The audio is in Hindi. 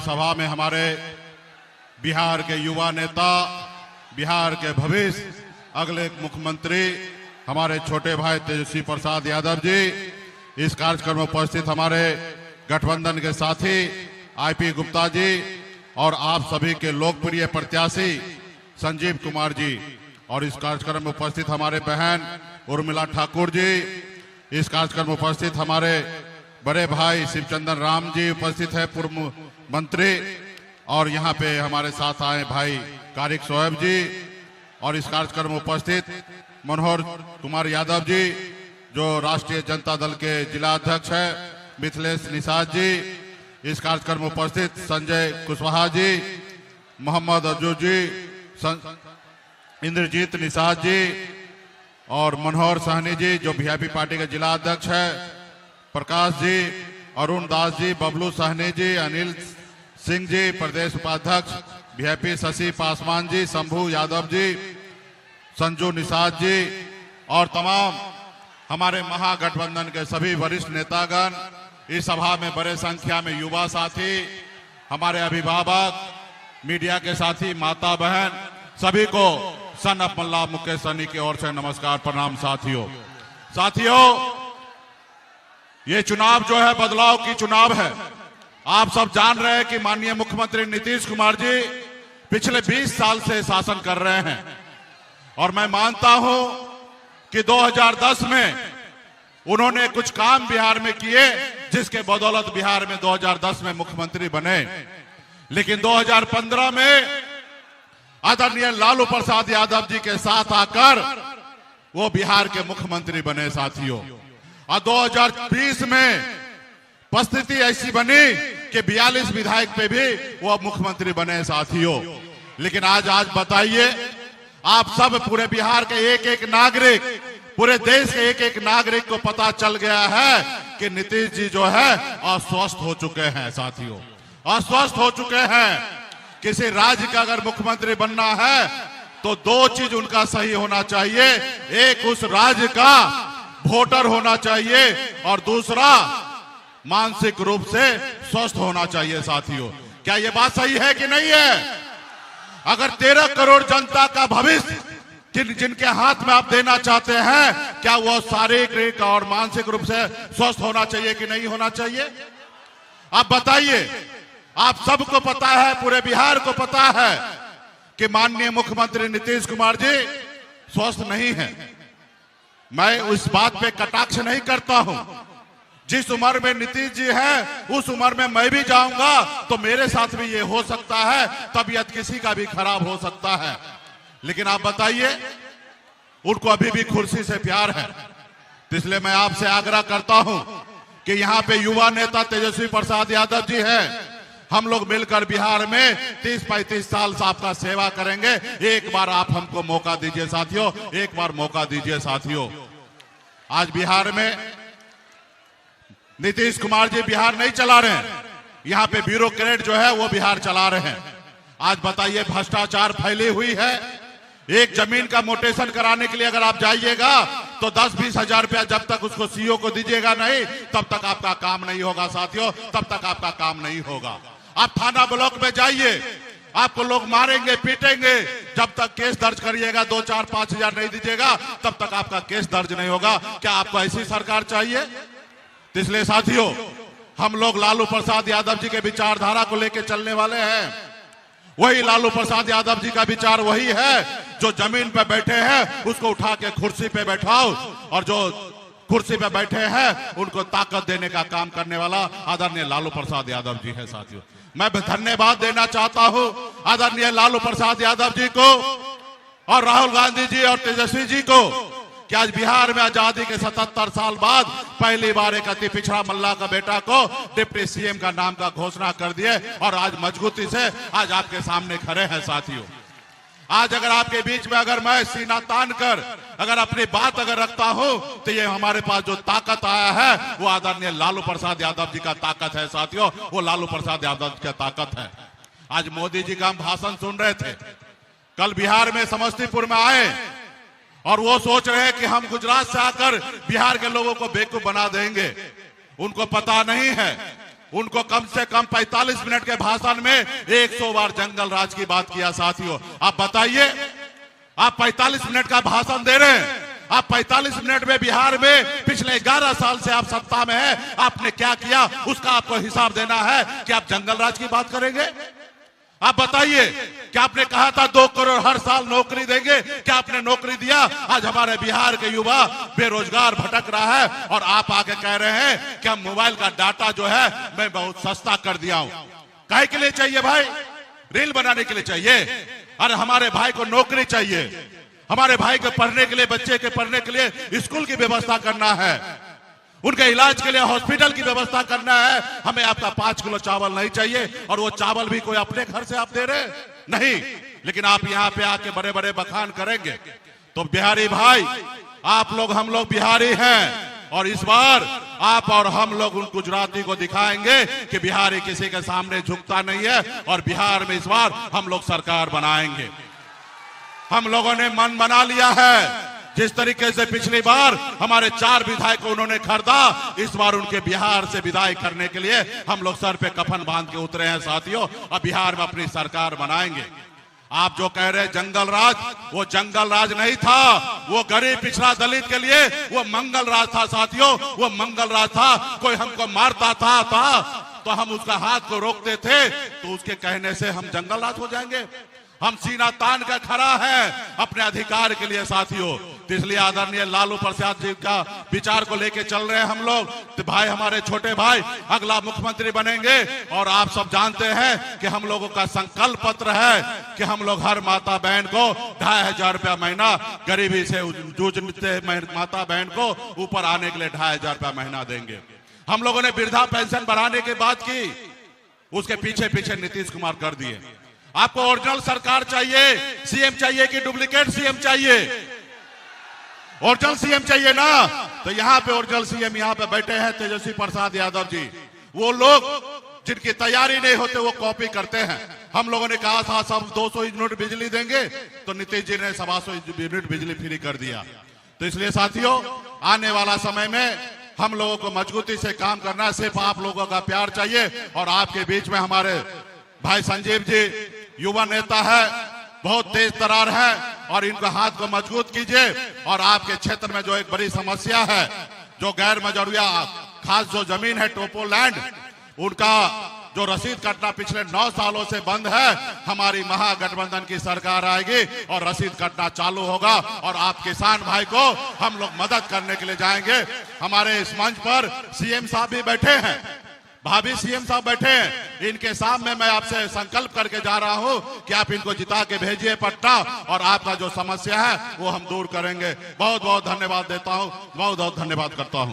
सभा में हमारे बिहार के युवा नेता, बिहार के भविष्य अगले मुख्यमंत्री हमारे छोटे भाई तेजस्वी प्रसाद यादव जी, इस कार्यक्रम में उपस्थित हमारे गठबंधन के साथी आईपी गुप्ता जी और आप सभी के लोकप्रिय प्रत्याशी संजीव कुमार जी, और इस कार्यक्रम में उपस्थित हमारे बहन उर्मिला ठाकुर जी, इस कार्यक्रम में उपस्थित हमारे बड़े भाई शिवचंदन राम जी उपस्थित है, पूर्व मंत्री, और यहाँ पे हमारे साथ आए भाई कारिक शोएब जी, और इस कार्यक्रम में उपस्थित मनोहर कुमार यादव जी जो राष्ट्रीय जनता दल के जिला अध्यक्ष है, मिथिलेश निषाद जी, इस कार्यक्रम में उपस्थित संजय कुशवाहा जी, मोहम्मद अर्जुन जी, इंद्रजीत निषाद जी और मनोहर सहनी जी जो वीआईपी पार्टी के जिला अध्यक्ष है, प्रकाश जी, अरुण दास जी, बबलू सहनी जी, अनिल सिंह जी प्रदेश उपाध्यक्ष वीआईपी, शशि पासवान जी, शंभू यादव जी, संजू निषाद जी और तमाम हमारे महागठबंधन के सभी वरिष्ठ नेतागण, इस सभा में बड़े संख्या में युवा साथी, हमारे अभिभावक, मीडिया के साथी, माता बहन, सभी को सन ऑफ मल्ला मुकेश सहनी की ओर से नमस्कार, प्रणाम। साथियों, ये चुनाव जो है बदलाव की चुनाव है। आप सब जान रहे हैं कि माननीय मुख्यमंत्री नीतीश कुमार जी पिछले 20 साल से शासन कर रहे हैं, और मैं मानता हूं कि 2010 में उन्होंने कुछ काम बिहार में किए जिसके बदौलत बिहार में 2010 में मुख्यमंत्री बने, लेकिन 2015 में आदरणीय लालू प्रसाद यादव जी के साथ आकर वो बिहार के मुख्यमंत्री बने साथियों, और 2020 में परिस्थिति ऐसी बनी कि 42 विधायक पे भी वो मुख्यमंत्री बने साथियों। लेकिन आज बताइए, आप सब पूरे बिहार के एक एक नागरिक, पूरे देश के एक एक नागरिक को पता चल गया है कि नीतीश जी जो है अस्वस्थ हो चुके हैं साथियों, अस्वस्थ हो चुके हैं। किसी राज्य का अगर मुख्यमंत्री बनना है तो 2 चीज उनका सही होना चाहिए, एक उस राज्य का वोटर होना चाहिए और दूसरा मानसिक रूप से स्वस्थ होना चाहिए साथियों। क्या ये बात सही है कि नहीं है? अगर 13 करोड़ जनता का भविष्य जिनके हाथ में आप देना चाहते हैं, क्या वो शारीरिक और मानसिक रूप से स्वस्थ होना चाहिए कि नहीं होना चाहिए? आप बताइए। आप सबको पता है, पूरे बिहार को पता है कि माननीय मुख्यमंत्री नीतीश कुमार जी स्वस्थ नहीं है। मैं उस बात पे कटाक्ष नहीं करता हूं। जिस उम्र में नीतीश जी हैं उस उम्र में मैं भी जाऊंगा तो मेरे साथ भी ये हो सकता है, तबीयत किसी का भी खराब हो सकता है। लेकिन आप बताइए, उनको अभी भी कुर्सी से प्यार है। इसलिए मैं आपसे आग्रह करता हूं कि यहाँ पे युवा नेता तेजस्वी प्रसाद यादव जी हैं, हम लोग मिलकर बिहार में 30-35 साल से आपका सेवा करेंगे। एक बार आप हमको मौका दीजिए साथियों, एक बार मौका दीजिए साथियों। आज बिहार में नीतीश कुमार जी बिहार नहीं चला रहे हैं, यहाँ पे ब्यूरोक्रेट जो है वो बिहार चला रहे हैं। आज बताइए, भ्रष्टाचार फैली हुई है। एक जमीन का मोटेशन कराने के लिए अगर आप जाइएगा तो 10-20 हजार रुपया जब तक उसको सीओ को दीजिएगा नहीं, तब तक आपका काम नहीं होगा साथियों, तब तक आपका काम नहीं होगा। आप थाना ब्लॉक में जाइए, आपको लोग मारेंगे, पीटेंगे, जब तक केस दर्ज करिएगा 2-4-5 हजार नहीं दीजिएगा तब तक आपका केस दर्ज नहीं होगा। क्या आपको ऐसी सरकार चाहिए? इसलिए साथियों, हम लोग लालू प्रसाद यादव जी के विचारधारा को लेकर चलने वाले हैं। वही लालू प्रसाद यादव जी का विचार वही है, जो जमीन पे बैठे हैं उसको उठा के कुर्सी पे बैठाओ, और जो कुर्सी पे बैठे हैं उनको ताकत देने का काम करने वाला आदरणीय लालू प्रसाद यादव जी है साथियों। मैं धन्यवाद देना चाहता हूं आदरणीय लालू प्रसाद यादव जी को और राहुल गांधी जी और तेजस्वी जी को कि आज बिहार में आजादी के 77 साल बाद पहली बार एक अति पिछड़ा मल्ला का बेटा को डिप्टी सीएम का नाम का घोषणा कर दिए, और आज मजबूती से आज आपके सामने खड़े हैं साथियों। आज अगर आपके बीच में अगर मैं सीना तान कर अगर अपनी बात अगर रखता हूं तो ये हमारे पास जो ताकत आया है वो आदरणीय लालू प्रसाद यादव जी का ताकत है साथियों, वो लालू प्रसाद यादव की ताकत है। आज मोदी जी का हम भाषण सुन रहे थे, कल बिहार में समस्तीपुर में आए और वो सोच रहे हैं कि हम गुजरात से आकर बिहार के लोगों को बेवकूफ बना देंगे। उनको पता नहीं है उनको कम से कम 45 मिनट के भाषण में 100 बार जंगल राज की बात किया। साथियों, आप बताइए, आप 45 मिनट का भाषण दे रहे हैं, आप 45 मिनट में बिहार में पिछले 11 साल से आप सत्ता में हैं, आपने क्या किया उसका आपको हिसाब देना है कि आप जंगल राज की बात करेंगे? आप बताइए, क्या आपने कहा था 2 करोड़ हर साल नौकरी देंगे? क्या आपने नौकरी दिया? आज हमारे बिहार के युवा बेरोजगार भटक रहा है और आप आके कह रहे हैं कि हम मोबाइल का डाटा जो है मैं बहुत सस्ता कर दिया हूं। काहे के लिए चाहिए भाई? रील बनाने के लिए चाहिए? अरे हमारे भाई को नौकरी चाहिए, हमारे भाई को पढ़ने के लिए, बच्चे के पढ़ने के लिए स्कूल की व्यवस्था करना है, उनके इलाज के लिए हॉस्पिटल की व्यवस्था करना है। हमें आपका 5 किलो चावल नहीं चाहिए, और वो चावल भी कोई अपने घर से आप दे रहे नहीं, लेकिन आप यहाँ पे आके बड़े बड़े बखान करेंगे। तो बिहारी भाई, आप लोग, हम लोग बिहारी हैं, और इस बार आप और हम लोग उन गुजराती को दिखाएंगे कि बिहारी किसी के सामने झुकता नहीं है, और बिहार में इस बार हम लोग सरकार बनाएंगे। हम लोगों ने मन बना लिया है। जिस तरीके से पिछली बार हमारे 4 विधायक को उन्होंने खरीदा, इस बार उनके बिहार से विदाई करने के लिए हम लोग सर पे कफन बांध के उतरे हैं। साथियों, अब बिहार में अपनी सरकार बनाएंगे। आप जो कह रहे हैं जंगल राज, वो जंगल राज नहीं था, वो गरीब पिछड़ा दलित के लिए वो मंगल राज था। साथियों, वो मंगल राज था। कोई हमको मारता था तो हम उसका हाथ को रोकते थे, तो उसके कहने से हम जंगल राज हो जाएंगे? हम सीना तान कर खड़ा है अपने अधिकार के लिए। साथियों, तो इसलिए आदरणीय लालू प्रसाद जी का विचार को लेके चल रहे हैं हम लोग। तो भाई, हमारे छोटे भाई अगला मुख्यमंत्री बनेंगे, और आप सब जानते हैं कि हम लोगों का संकल्प पत्र है कि हम लोग हर माता बहन को 2500 रुपया महीना, गरीबी से जूझते माता बहन को ऊपर आने के लिए 2500 रुपया महीना देंगे। हम लोगों ने वृद्धा पेंशन बढ़ाने की बात की, उसके पीछे पीछे नीतीश कुमार कर दिए। आपको ओरिजिनल सरकार चाहिए, सीएम चाहिए कि डुप्लीकेट सीएम चाहिए? ओरिजिनल सीएम चाहिए ना? तो यहाँ पे ओरिजिनल सीएम यहाँ पे बैठे हैं तेजस्वी प्रसाद यादव जी। वो लोग जिनकी तैयारी नहीं होते वो कॉपी करते हैं। हम लोगों ने कहा था सब 200 यूनिट बिजली देंगे, तो नीतीश जी ने 125 यूनिट बिजली फ्री कर दिया। तो इसलिए साथियों, आने वाला समय में हम लोगों को मजबूती से काम करना, सिर्फ आप लोगों का प्यार चाहिए। और आपके बीच में हमारे भाई संजीव जी युवा नेता है, बहुत तेज तरार है, और इनका हाथ को मजबूत कीजिए। और आपके क्षेत्र में जो एक बड़ी समस्या है, जो गैर मजरूया खास जो जमीन है टोपो लैंड, उनका जो रसीद कटना पिछले 9 सालों से बंद है, हमारी महागठबंधन की सरकार आएगी और रसीद कटना चालू होगा, और आप किसान भाई को हम लोग मदद करने के लिए जाएंगे। हमारे इस मंच पर सीएम साहब भी बैठे हैं, भाभी सीएम साहब बैठे हैं। इनके सामने मैं आपसे संकल्प करके जा रहा हूं कि आप इनको जिता के भेजिए पटना, और आपका जो समस्या है वो हम दूर करेंगे। बहुत बहुत धन्यवाद देता हूं, बहुत बहुत धन्यवाद करता हूं।